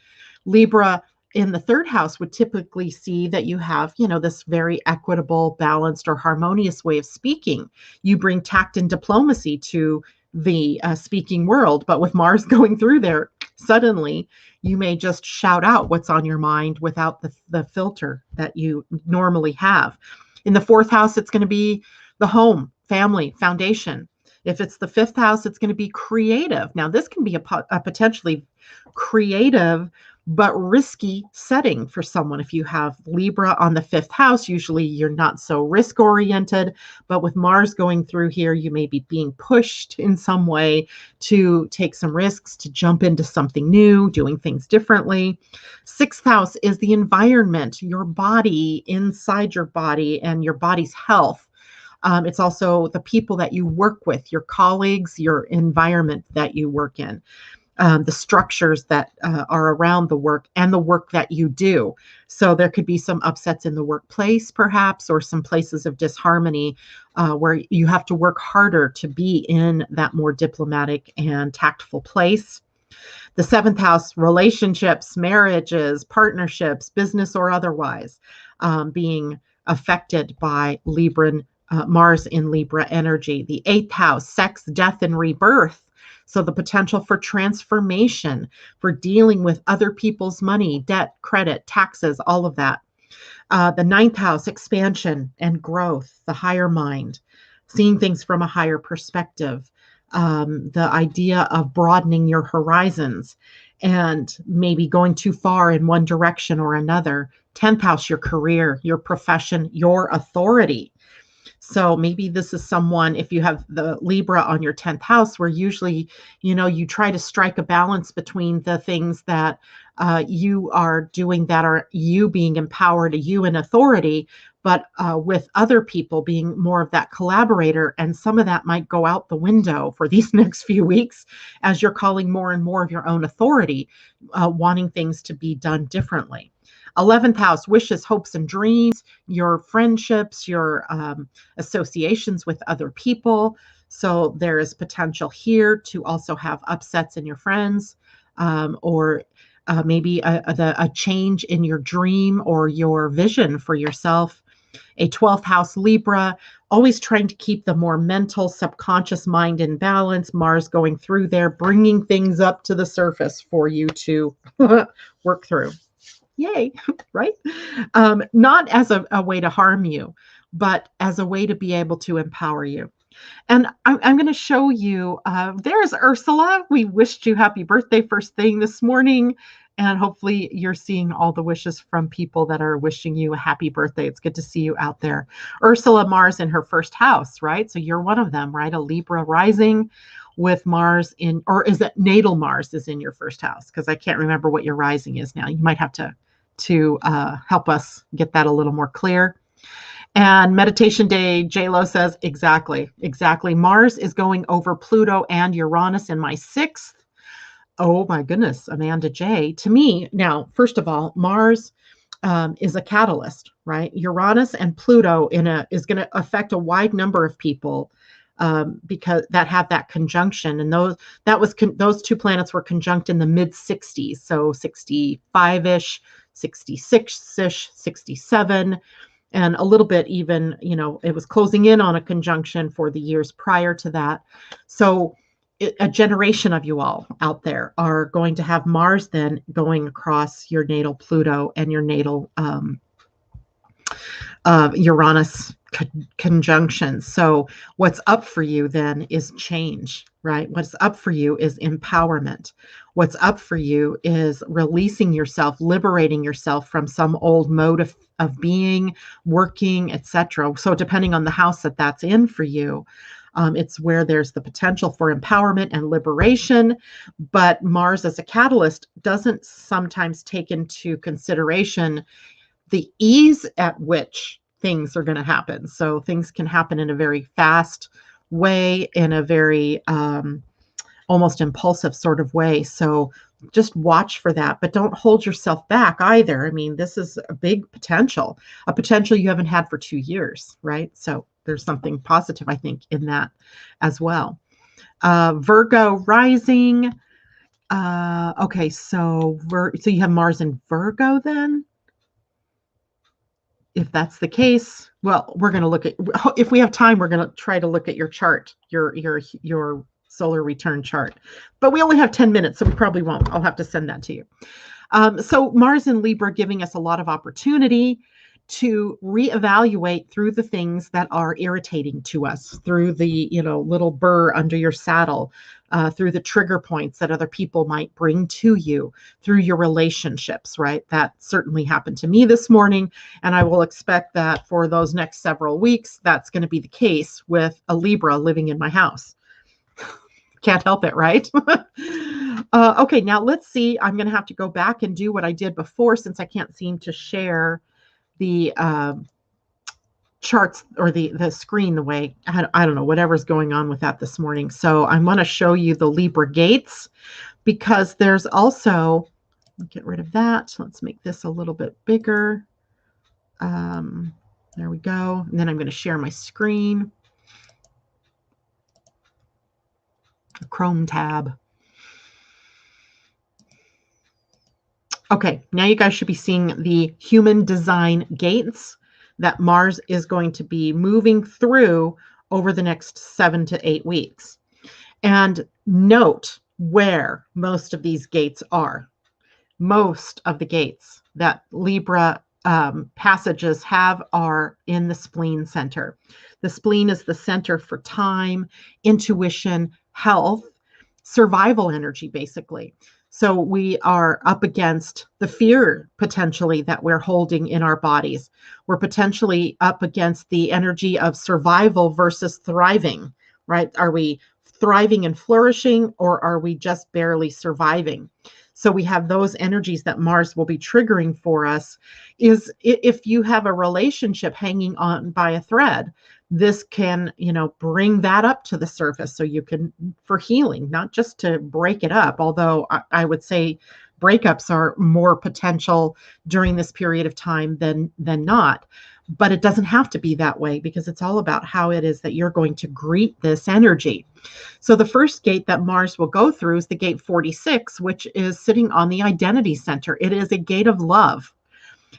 Libra in the third house would typically see that you have, this very equitable, balanced, or harmonious way of speaking. You bring tact and diplomacy to the speaking world, but with Mars going through there, suddenly you may just shout out what's on your mind without the filter that you normally have. In the fourth house, it's going to be the home, family, foundation. If it's the fifth house, it's going to be creative. Now, this can be a potentially creative but risky setting for someone. If you have Libra on the fifth house, usually you're not so risk oriented, but with Mars going through here, you may be being pushed in some way to take some risks, to jump into something new, doing things differently. Sixth house is the environment, your body, inside your body, and your body's health. It's also the people that you work with, your colleagues, your environment that you work in, the structures that are around the work and the work that you do. So there could be some upsets in the workplace, perhaps, or some places of disharmony where you have to work harder to be in that more diplomatic and tactful place. The seventh house, relationships, marriages, partnerships, business or otherwise, being affected by Mars in Libra energy. The eighth house, sex, death, and rebirth. So the potential for transformation, for dealing with other people's money, debt, credit, taxes, all of that. The ninth house, expansion and growth, the higher mind, seeing things from a higher perspective. The idea of broadening your horizons and maybe going too far in one direction or another. 10th house, your career, your profession, your authority. So maybe this is someone, if you have the Libra on your 10th house, where usually, you try to strike a balance between the things that you are doing that are you being empowered, you in authority, but with other people being more of that collaborator. And some of that might go out the window for these next few weeks as you're calling more and more of your own authority, wanting things to be done differently. 11th house, wishes, hopes, and dreams, your friendships, your associations with other people. So there is potential here to also have upsets in your friends, or maybe a change in your dream or your vision for yourself. A 12th house Libra, always trying to keep the more mental, subconscious mind in balance. Mars going through there, bringing things up to the surface for you to work through. Yay, right? Not as a way to harm you, but as a way to be able to empower you. And I'm going to show you, there's Ursula. We wished you happy birthday first thing this morning. And hopefully you're seeing all the wishes from people that are wishing you a happy birthday. It's good to see you out there. Ursula, Mars in her first house, right? So you're one of them, right? A Libra rising with Mars in, or is it natal Mars is in your first house? Because I can't remember what your rising is now. You might have to help us get that a little more clear. And meditation day, J-Lo says, exactly. Mars is going over Pluto and Uranus in my sixth. Oh my goodness, Amanda J. To me, now, first of all, Mars is a catalyst, right? Uranus and Pluto is going to affect a wide number of people because that have that conjunction. And those two planets were conjunct in the mid 60s. So 65-ish, 66-ish, 67. And a little bit even, it was closing in on a conjunction for the years prior to that. So a generation of you all out there are going to have Mars then going across your natal Pluto and your natal Uranus conjunction. So what's up for you then is change, right? What's up for you is empowerment. What's up for you is releasing yourself, liberating yourself from some old mode of being, working, etc. So depending on the house that's in for you, It's where there's the potential for empowerment and liberation, but Mars as a catalyst doesn't sometimes take into consideration the ease at which things are going to happen. So things can happen in a very fast way, in a very almost impulsive sort of way. So just watch for that, but don't hold yourself back either. I mean, this is a big potential, a potential you haven't had for 2 years, right? So there's something positive, I think, in that as well. Virgo rising. Okay, so you have Mars in Virgo then? If that's the case, well, we're going to look at, if we have time, we're going to try to look at your chart, your solar return chart. But we only have 10 minutes, so we probably won't. I'll have to send that to you. So Mars in Libra giving us a lot of opportunity to reevaluate through the things that are irritating to us, through the little burr under your saddle, through the trigger points that other people might bring to you, through your relationships, right? That certainly happened to me this morning, and I will expect that for those next several weeks, that's going to be the case with a Libra living in my house. Can't help it, right? Okay, now let's see. I'm going to have to go back and do what I did before since I can't seem to share the charts or the screen the way, I don't know, whatever's going on with that this morning. So I'm going to show you the Libra gates, because there's also, get rid of that. Let's make this a little bit bigger. There we go. And then I'm going to share my screen. Chrome tab. Okay, now you guys should be seeing the human design gates that Mars is going to be moving through over the next 7 to 8 weeks. And note where most of these gates are. Most of the gates that Libra passages have are in the spleen center. The spleen is the center for time, intuition, health, survival energy, basically. So we are up against the fear potentially that we're holding in our bodies. We're potentially up against the energy of survival versus thriving, right? Are we thriving and flourishing, or are we just barely surviving? So we have those energies that Mars will be triggering for us. Is if you have a relationship hanging on by a thread, this can, bring that up to the surface so you can, for healing, not just to break it up. Although I would say breakups are more potential during this period of time than not. But it doesn't have to be that way, because it's all about how it is that you're going to greet this energy. So the first gate that Mars will go through is the gate 46, which is sitting on the identity center. It is a gate of love.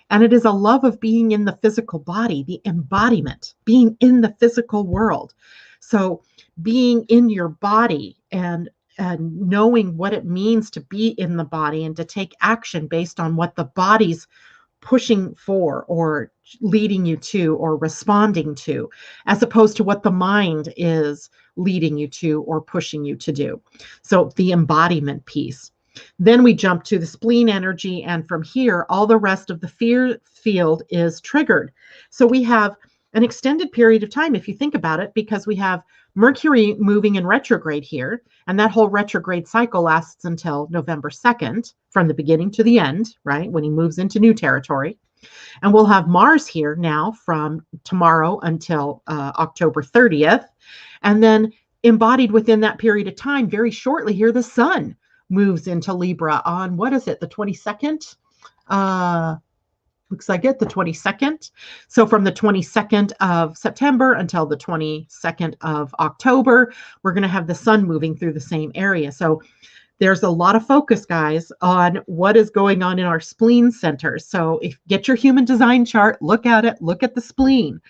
And it is a love of being in the physical body, the embodiment, being in the physical world. So being in your body and knowing what it means to be in the body and to take action based on what the body's pushing for or leading you to or responding to, as opposed to what the mind is leading you to or pushing you to do. So the embodiment piece. Then we jump to the spleen energy, and from here, all the rest of the fear field is triggered. So we have an extended period of time, if you think about it, because we have Mercury moving in retrograde here, and that whole retrograde cycle lasts until November 2nd, from the beginning to the end, right, when he moves into new territory. And we'll have Mars here now from tomorrow until October 30th. And then embodied within that period of time, very shortly here, the Sun moves into Libra on, what is it, the 22nd? Looks like it, the 22nd. So from the 22nd of September until the 22nd of October, we're going to have the Sun moving through the same area. So there's a lot of focus, guys, on what is going on in our spleen center. So if get your human design chart, look at it, look at the spleen,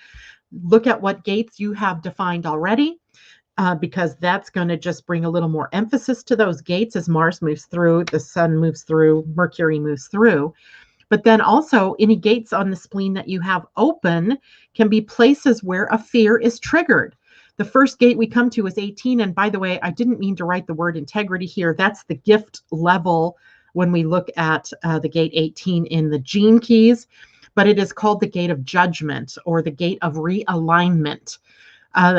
look at what gates you have defined already. Because that's going to just bring a little more emphasis to those gates as Mars moves through, the Sun moves through, Mercury moves through. But then also any gates on the spleen that you have open can be places where a fear is triggered. The first gate we come to is 18. And by the way, I didn't mean to write the word integrity here. That's the gift level when we look at the gate 18 in the gene keys. But it is called the gate of judgment or the gate of realignment.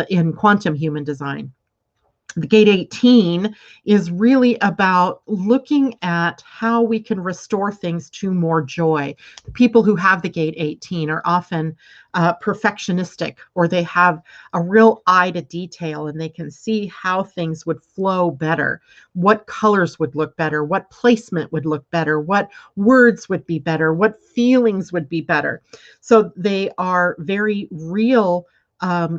in quantum human design. The Gate 18 is really about looking at how we can restore things to more joy. The people who have the Gate 18 are often perfectionistic, or they have a real eye to detail, and they can see how things would flow better, what colors would look better, what placement would look better, what words would be better, what feelings would be better. So they are very real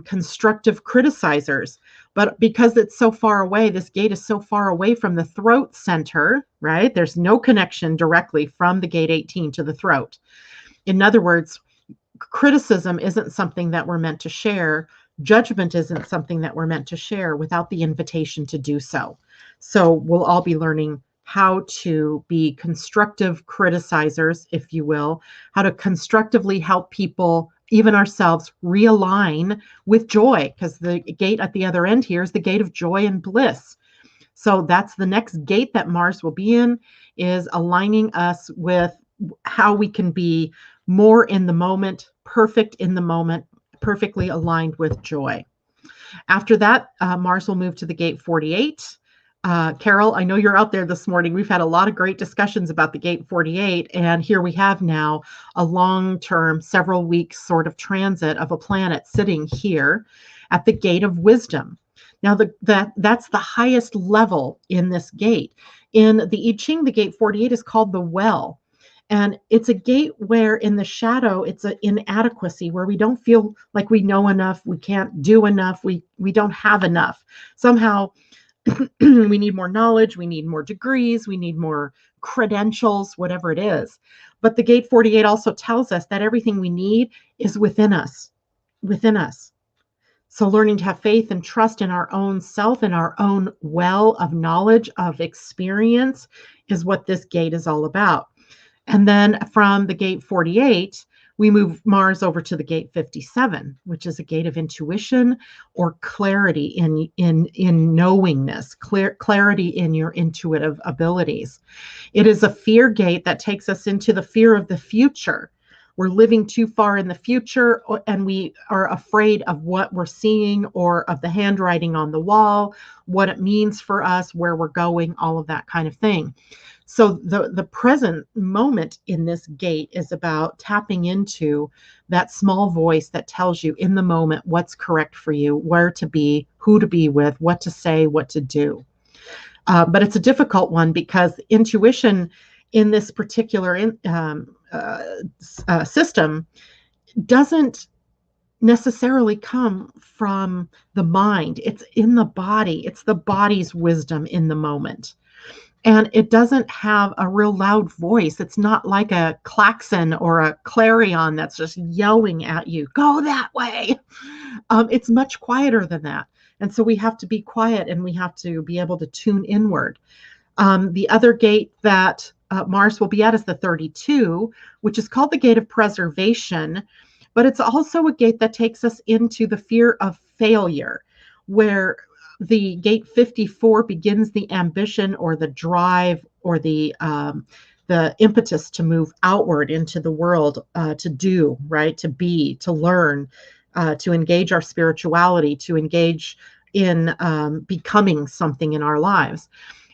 constructive criticizers. But because it's so far away, this gate is so far away from the throat center, right? There's no connection directly from the Gate 18 to the throat. In other words, criticism isn't something that we're meant to share. Judgment isn't something that we're meant to share without the invitation to do so. So we'll all be learning how to be constructive criticizers, if you will, how to constructively help people, even ourselves, realign with joy, because the gate at the other end here is the gate of joy and bliss. So that's the next gate that Mars will be in, is aligning us with how we can be more in the moment, perfect in the moment, perfectly aligned with joy. After that, Mars will move to the Gate 48. Carol, I know you're out there this morning. We've had a lot of great discussions about the Gate 48, and here we have now a long-term, several weeks sort of transit of a planet sitting here at the Gate of Wisdom. Now, that's the highest level in this gate. In the I Ching, the Gate 48 is called the Well. And it's a gate where in the shadow, it's an inadequacy, where we don't feel like we know enough, we can't do enough, we don't have enough. Somehow, we need more knowledge, we need more degrees, we need more credentials, whatever it is. But the Gate 48 also tells us that everything we need is within us, within us. So learning to have faith and trust in our own self and our own well of knowledge, of experience, is what this gate is all about. And then from the Gate 48, we move Mars over to the Gate 57, which is a gate of intuition or clarity in knowingness, clarity in your intuitive abilities. It is a fear gate that takes us into the fear of the future. We're living too far in the future, and we are afraid of what we're seeing, or of the handwriting on the wall, what it means for us, where we're going, all of that kind of thing. So the present moment in this gate is about tapping into that small voice that tells you in the moment what's correct for you, where to be, who to be with, what to say, what to do. But it's a difficult one, because intuition in this particular system doesn't necessarily come from the mind. It's in the body. It's the body's wisdom in the moment. And it doesn't have a real loud voice. It's not like a klaxon or a clarion that's just yelling at you, go that way. It's much quieter than that. And so we have to be quiet, and we have to be able to tune inward. The other gate that Mars will be at is the 32, which is called the Gate of Preservation. But it's also a gate that takes us into the fear of failure, where the Gate 54 begins the ambition or the drive or the impetus to move outward into the world, to do, right, to be, to learn, to engage our spirituality, to engage in becoming something in our lives.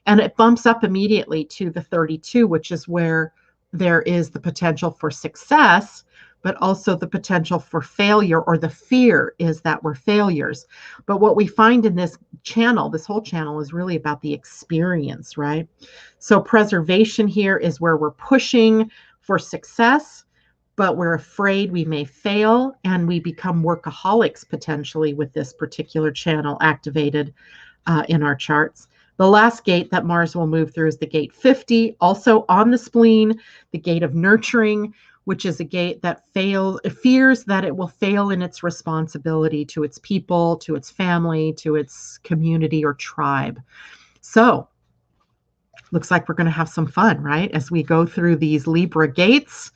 And it bumps up immediately to the 32, which is where there is the potential for success, but also the potential for failure, or the fear is that we're failures. But what we find in this channel, this whole channel, is really about the experience, right? So preservation here is where we're pushing for success, but we're afraid we may fail, and we become workaholics potentially with this particular channel activated in our charts. The last gate that Mars will move through is the Gate 50, also on the spleen, the gate of nurturing, which is a gate that fears that it will fail in its responsibility to its people, to its family, to its community or tribe. So looks like we're going to have some fun, right? As we go through these Libra gates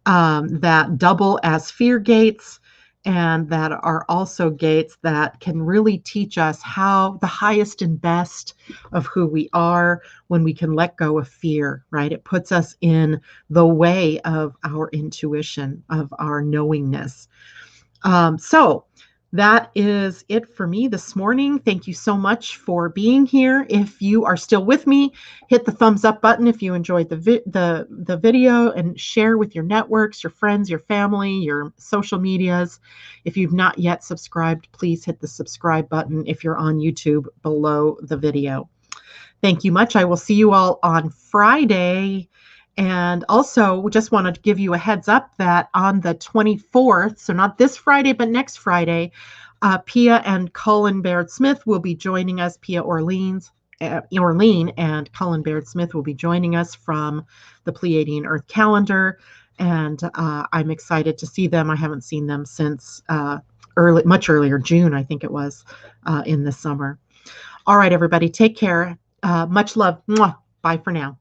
that double as fear gates, and that are also gates that can really teach us how the highest and best of who we are when we can let go of fear, right? It puts us in the way of our intuition, of our knowingness. So That is it for me this morning. Thank you so much for being here. If you are still with me, hit the thumbs up button if you enjoyed the video, and share with your networks, your friends, your family, your social medias. If you've not yet subscribed, please hit the subscribe button if you're on YouTube below the video. Thank you much. I will see you all on Friday. And also, just wanted to give you a heads up that on the 24th, so not this Friday, but next Friday, Pia and Colin Baird Smith will be joining us. Pia Orlean and Colin Baird Smith will be joining us from the Pleiadian-Earth calendar. And I'm excited to see them. I haven't seen them since much earlier, June, I think it was, in the summer. All right, everybody, take care. Much love. Mwah. Bye for now.